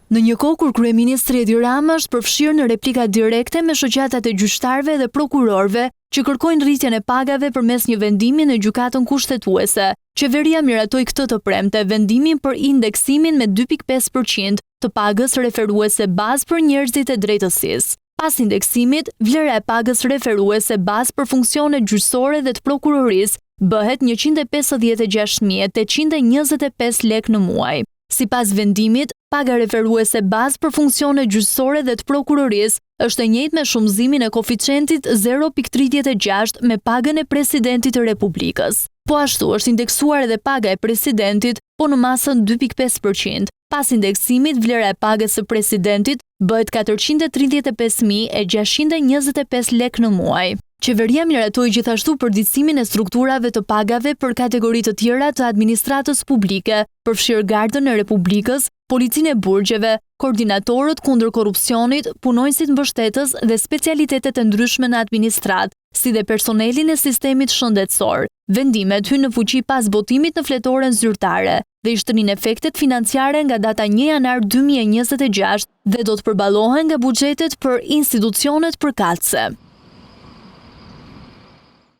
Në një kohë kur kryeministri Edi Rama është përfshirë në replika direkte me shoqatat e gjyqtarëve dhe prokurorëve që kërkojnë rritjen e pagave përmes një vendimi në gjykatën kushtetuese, qeveria miratoi këtë të premte vendimin për indeksimin me 2.5% të pagës referuese bazë për njerëzit e drejtësisë. Pas indeksimit, vlera e pagës referuese bazë për funksionet gjyqësore dhe të prokurorisë bëhet 156.825 lek në muaj. Sipas vendimit, paga referuese bazë për funksione gjyqësore dhe të prokurorisë është e njëjtë me shumëzimin e koeficientit 0.36 me pagën e presidentit të Republikës. Po ashtu është indeksuar edhe paga e presidentit, po në masën 2.5%. Pas indeksimit, vlera e pagës së presidentit bëhet 435.625 lek në muaj. Qeveria miratoi gjithashtu përditësimin e strukturave të pagave për kategori të tjera të administratës publike, përfshirë Gardën e Republikës, Policinë e Burgjeve, koordinatorët kundër korrupsionit, punonjësit mbështetës dhe specialitetet e ndryshme në administratë, si dhe personelin e sistemit shëndetësor. Vendimet hynë në fuqi pas botimit në fletoren zyrtare dhe i shtënin efektet financiare nga data 1 janar 2026 dhe do të përballohen nga buxhetet për institucionet përkatëse.